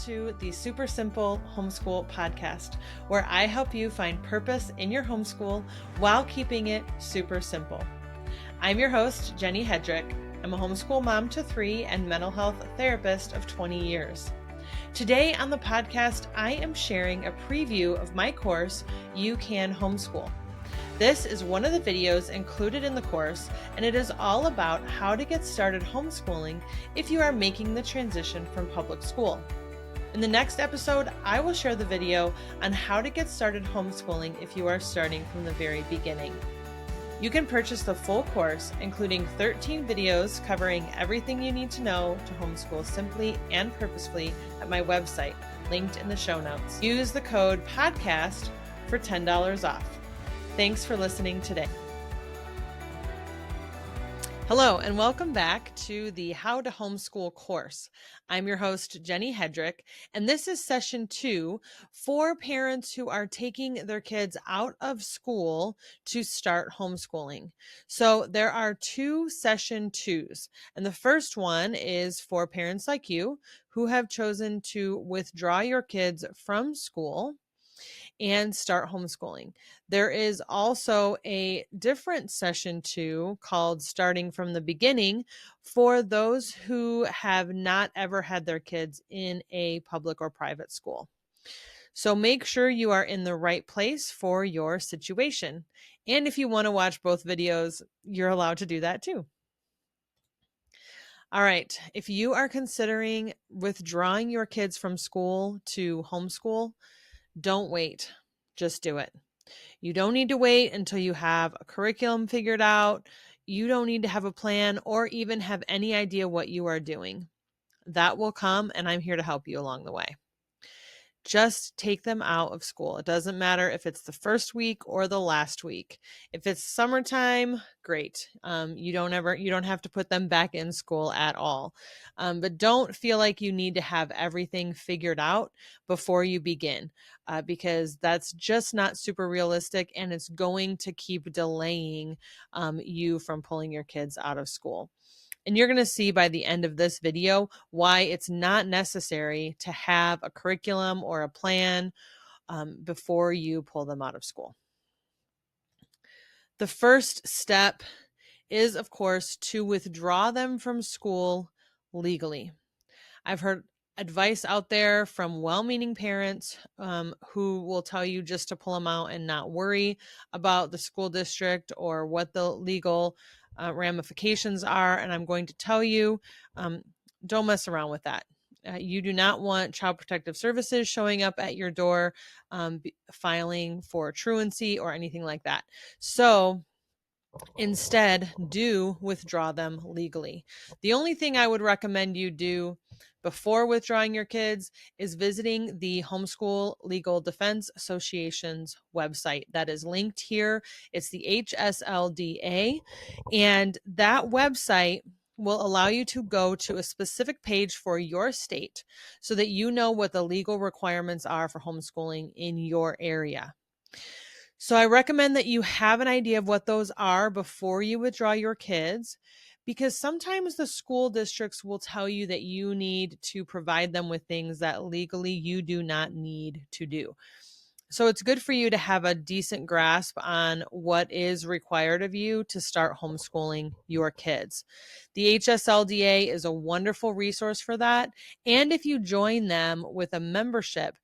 to the Super Simple Homeschool podcast, where I help you find purpose in your homeschool while keeping it super simple. I'm your host, Jenny Hedrick. I'm a homeschool mom to 3 and mental health therapist of 20 years. Today on the podcast, I am sharing a preview of my course, You Can Homeschool. This is one of the videos included in the course, and it is all about how to get started homeschooling if you are making the transition from public school. In the next episode, I will share the video on how to get started homeschooling if you are starting from the very beginning. You can purchase the full course, including 13 videos covering everything you need to know to homeschool simply and purposefully at my website, linked in the show notes. Use the code PODCAST for $10 off. Thanks for listening today. Hello, and welcome back to the How to Homeschool course. I'm your host, Jenny Hedrick, and this is session 2 for parents who are taking their kids out of school to start homeschooling. So there are 2 session 2s, and the first one is for parents like you who have chosen to withdraw your kids from school and start homeschooling. There is also a different session 2 called Starting from the Beginning for those who have not ever had their kids in a public or private school. So make sure you are in the right place for your situation. And if you want to watch both videos, you're allowed to do that too. All right, if you are considering withdrawing your kids from school to homeschool, don't wait. Just do it. You don't need to wait until you have a curriculum figured out. You don't need to have a plan or even have any idea what you are doing. That will come, and I'm here to help you along the way. Just take them out of school. It doesn't matter if it's the first week or the last week. If it's summertime, great. You don't have to put them back in school at all. But don't feel like you need to have everything figured out before you begin, because that's just not super realistic, and it's going to keep delaying you from pulling your kids out of school. And you're going to see by the end of this video why it's not necessary to have a curriculum or a plan before you pull them out of school. The first step is, of course, to withdraw them from school legally. I've heard advice out there from well-meaning parents who will tell you just to pull them out and not worry about the school district or what the legal ramifications are. And I'm going to tell you, don't mess around with that. You do not want Child Protective Services showing up at your door, filing for truancy or anything like that. So instead, do withdraw them legally. The only thing I would recommend you do before withdrawing your kids is visiting the Homeschool Legal Defense Association's website. That is linked here. It's the HSLDA, and that website will allow you to go to a specific page for your state so that you know what the legal requirements are for homeschooling in your area. So I recommend that you have an idea of what those are before you withdraw your kids, because sometimes the school districts will tell you that you need to provide them with things that legally you do not need to do. So it's good for you to have a decent grasp on what is required of you to start homeschooling your kids. The HSLDA is a wonderful resource for that. And if you join them with a membership,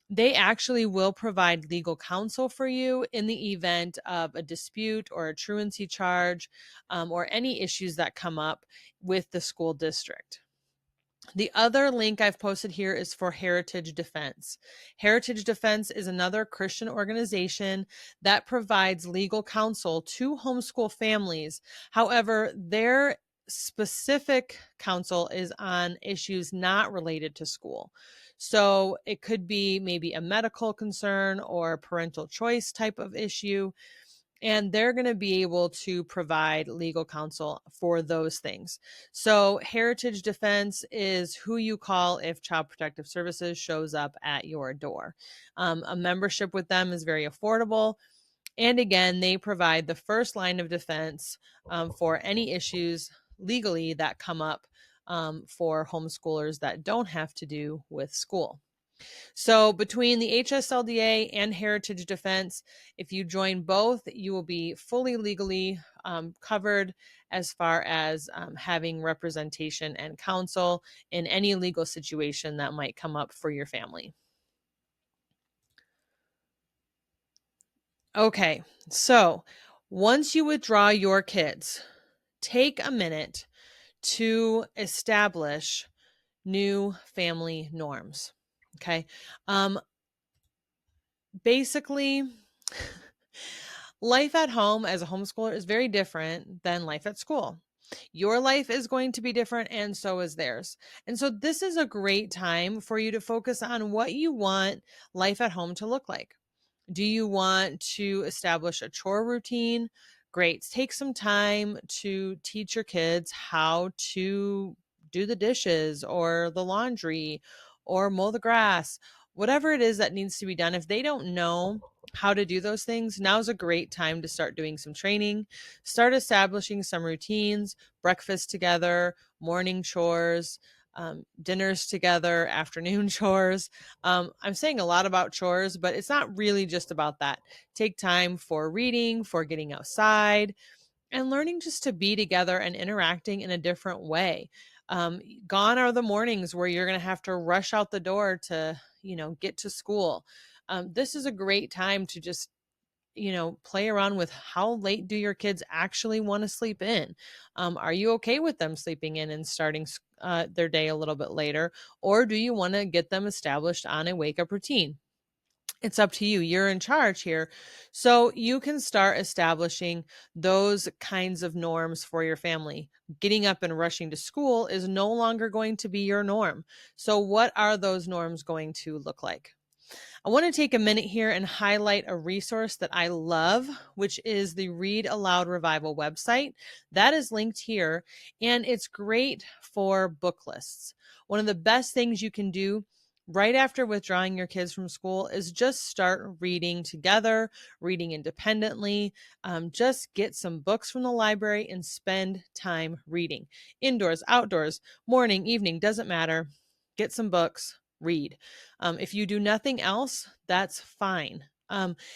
they actually will provide legal counsel for you in the event of a dispute or a truancy charge, or any issues that come up with the school district. The other link I've posted here is for Heritage Defense. Heritage Defense is another Christian organization that provides legal counsel to homeschool families. However, their specific counsel is on issues not related to school. So it could be maybe a medical concern or parental choice type of issue. And they're going to be able to provide legal counsel for those things. So Heritage Defense is who you call if Child Protective Services shows up at your door. A membership with them is very affordable. And again, they provide the first line of defense for any issues legally that come up for homeschoolers that don't have to do with school. So between the HSLDA and Heritage Defense, if you join both, you will be fully legally covered as far as having representation and counsel in any legal situation that might come up for your family. Okay, so once you withdraw your kids, take a minute to establish new family norms. Okay. Basically, life at home as a homeschooler is very different than life at school. Your life is going to be different, and so is theirs. And so, this is a great time for you to focus on what you want life at home to look like. Do you want to establish a chore routine? Great. Take some time to teach your kids how to do the dishes or the laundry or mow the grass, whatever it is that needs to be done. If they don't know how to do those things, now's a great time to start doing some training, start establishing some routines, breakfast together, morning chores, dinners together, afternoon chores. I'm saying a lot about chores, but it's not really just about that. Take time for reading, for getting outside, and learning just to be together and interacting in a different way. Gone are the mornings where you're going to have to rush out the door to, get to school. This is a great time to just play around with how late do your kids actually want to sleep in? Are you okay with them sleeping in and starting their day a little bit later? Or do you want to get them established on a wake up routine? It's up to you. You're in charge here. So you can start establishing those kinds of norms for your family. Getting up and rushing to school is no longer going to be your norm. So, what are those norms going to look like? I want to take a minute here and highlight a resource that I love, which is the Read Aloud Revival website. That is linked here, and it's great for book lists. One of the best things you can do right after withdrawing your kids from school is just start reading together, reading independently. Just get some books from the library and spend time reading. Indoors, outdoors, morning, evening, doesn't matter. Get some books, read. If you do nothing else, that's fine.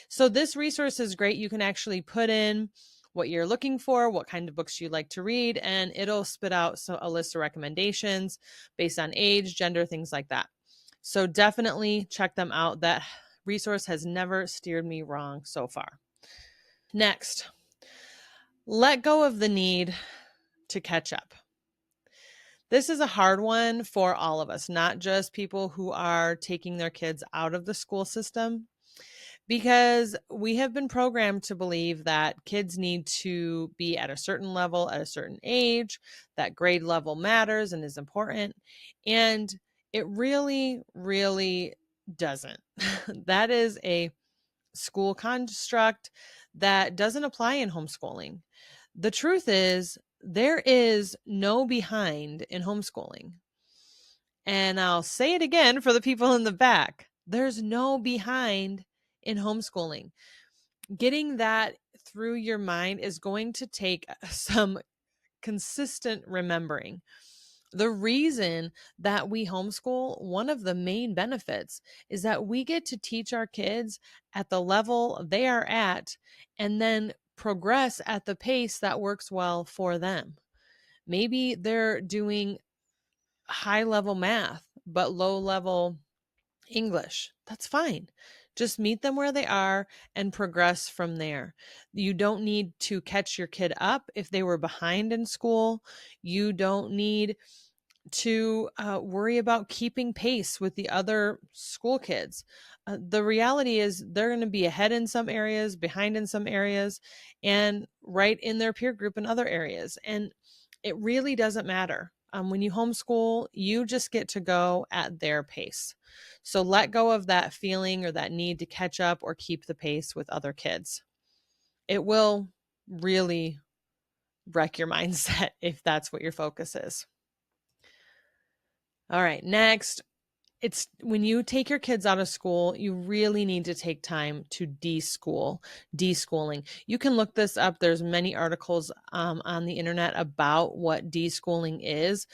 So this resource is great. You can actually put in what you're looking for, what kind of books you like to read, and it'll spit out a list of recommendations based on age, gender, things like that. So definitely check them out. That resource has never steered me wrong so far. Next, let go of the need to catch up. This is a hard one for all of us, not just people who are taking their kids out of the school system, because we have been programmed to believe that kids need to be at a certain level at a certain age, that grade level matters and is important. And it really, really doesn't. That is a school construct that doesn't apply in homeschooling. The truth is, there is no behind in homeschooling. And I'll say it again for the people in the back. There's no behind in homeschooling. Getting that through your mind is going to take some consistent remembering. The reason that we homeschool, one of the main benefits is that we get to teach our kids at the level they are at and then progress at the pace that works well for them. Maybe they're doing high level math, but low level English. That's fine. Just meet them where they are and progress from there. You don't need to catch your kid up if they were behind in school. You don't need to worry about keeping pace with the other school kids. The reality is they're going to be ahead in some areas, behind in some areas, and right in their peer group in other areas. And it really doesn't matter. When you homeschool, you just get to go at their pace. So let go of that feeling or that need to catch up or keep the pace with other kids. It will really wreck your mindset if that's what your focus is. All right, next, it's when you take your kids out of school, you really need to take time to deschooling. You can look this up. There's many articles on the internet about what deschooling is.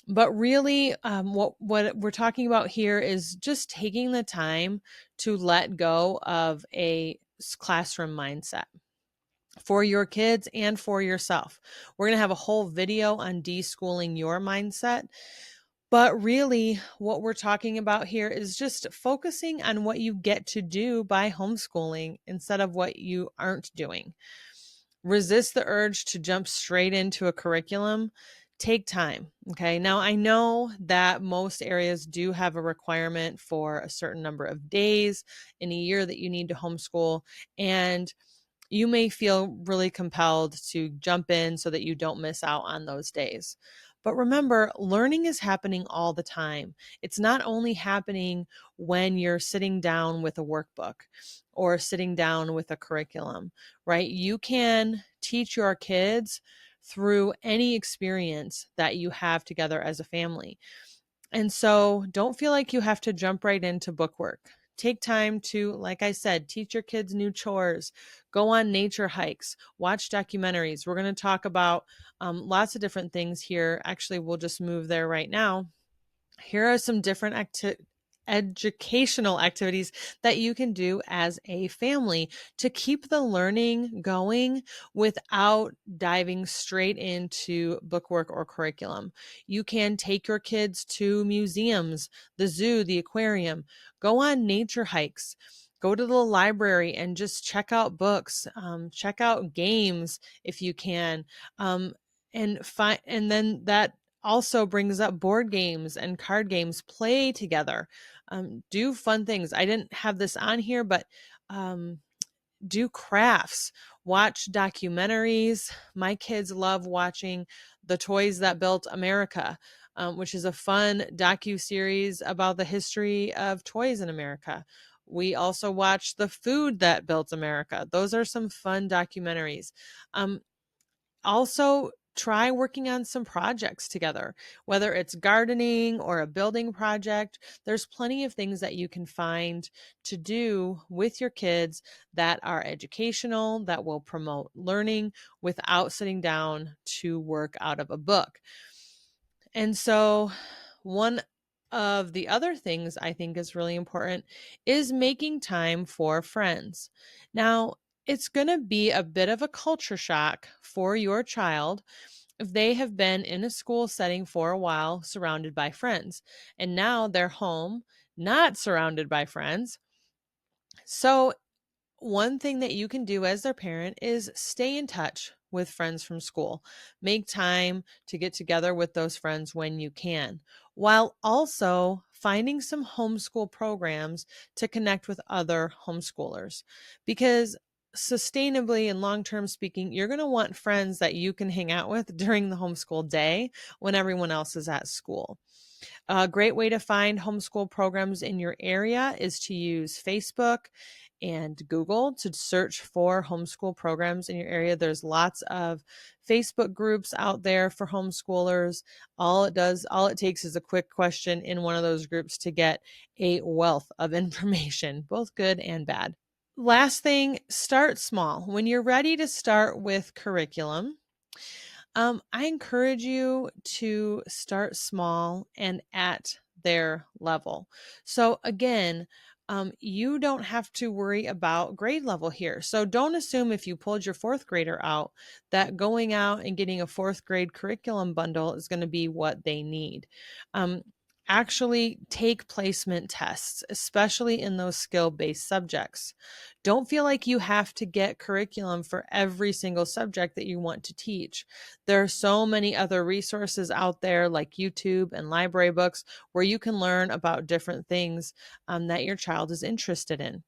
But really, what we're talking about here is just taking the time to let go of a classroom mindset for your kids and for yourself. We're going to have a whole video on deschooling your mindset. But really, what we're talking about here is just focusing on what you get to do by homeschooling instead of what you aren't doing. Resist the urge to jump straight into a curriculum. Take time. Okay. Now, I know that most areas do have a requirement for a certain number of days in a year that you need to homeschool. And you may feel really compelled to jump in so that you don't miss out on those days. But remember, learning is happening all the time. It's not only happening when you're sitting down with a workbook or sitting down with a curriculum, right? You can teach your kids through any experience that you have together as a family. And so don't feel like you have to jump right into bookwork. Take time to, like I said, teach your kids new chores, go on nature hikes, watch documentaries. We're going to talk about lots of different things here. Actually, we'll just move there right now. Here are some different educational activities that you can do as a family to keep the learning going without diving straight into bookwork or curriculum. You can take your kids to museums, the zoo, the aquarium, go on nature hikes. Go to the library and just check out books, check out games if you can, and then that also brings up board games and card games. Play together, do fun things. I didn't have this on here, but um, do crafts, watch documentaries. My kids love watching The Toys That Built America, which is a fun docu-series about the history of toys in America. We also watch The Food That Built America. Those are some fun documentaries. Also, try working on some projects together, whether it's gardening or a building project. There's plenty of things that you can find to do with your kids that are educational, that will promote learning without sitting down to work out of a book. And so, one of the other things I think is really important is making time for friends. Now, it's going to be a bit of a culture shock for your child if they have been in a school setting for a while surrounded by friends, and now they're home not surrounded by friends. So, one thing that you can do as their parent is stay in touch with friends from school. Make time to get together with those friends when you can, while also finding some homeschool programs to connect with other homeschoolers. Because sustainably and long term speaking, you're going to want friends that you can hang out with during the homeschool day when everyone else is at school. A great way to find homeschool programs in your area is to use Facebook and Google to search for homeschool programs in your area. There's lots of Facebook groups out there for homeschoolers. All it takes is a quick question in one of those groups to get a wealth of information, both good and bad. Last thing, start small. When you're ready to start with curriculum, I encourage you to start small and at their level. So again, you don't have to worry about grade level here. So don't assume if you pulled your fourth grader out that going out and getting a fourth grade curriculum bundle is going to be what they need. Um, Actually take placement tests, especially in those skill-based subjects. Don't feel like you have to get curriculum for every single subject that you want to teach. There are so many other resources out there like YouTube and library books where you can learn about different things that your child is interested in.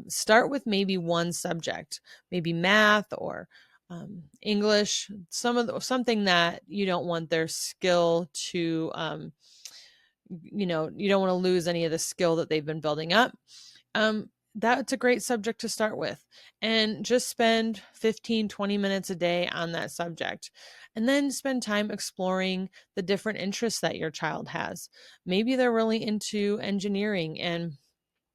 Start with maybe one subject, maybe math or English, something that you don't want their skill to, you don't want to lose any of the skill that they've been building up. That's a great subject to start with, and just spend 15-20 minutes a day on that subject, and then spend time exploring the different interests that your child has. Maybe they're really into engineering and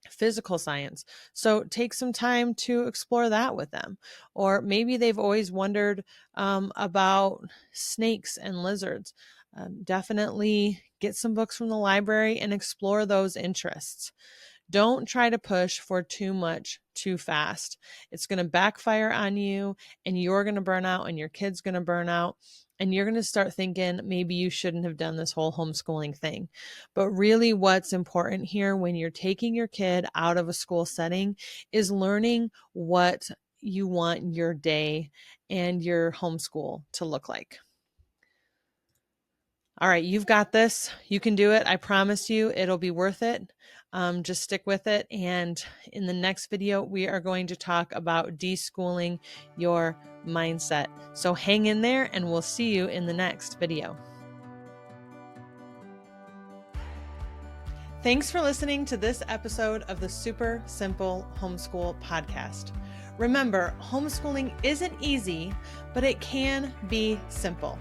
physical science, so take some time to explore that with them. Or maybe they've always wondered about snakes and lizards. Definitely get some books from the library and explore those interests. Don't try to push for too much too fast. It's going to backfire on you, and you're going to burn out, and your kid's going to burn out, and you're going to start thinking maybe you shouldn't have done this whole homeschooling thing. But really, what's important here when you're taking your kid out of a school setting is learning what you want your day and your homeschool to look like. All right, you've got this. You can do it. I promise you it'll be worth it. Just stick with it. And in the next video, we are going to talk about deschooling your mindset. So hang in there, and we'll see you in the next video. Thanks for listening to this episode of the Super Simple Homeschool Podcast. Remember, homeschooling isn't easy, but it can be simple.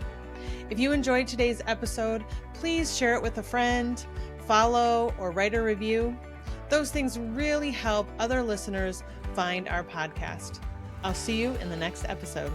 If you enjoyed today's episode, please share it with a friend, follow, or write a review. Those things really help other listeners find our podcast. I'll see you in the next episode.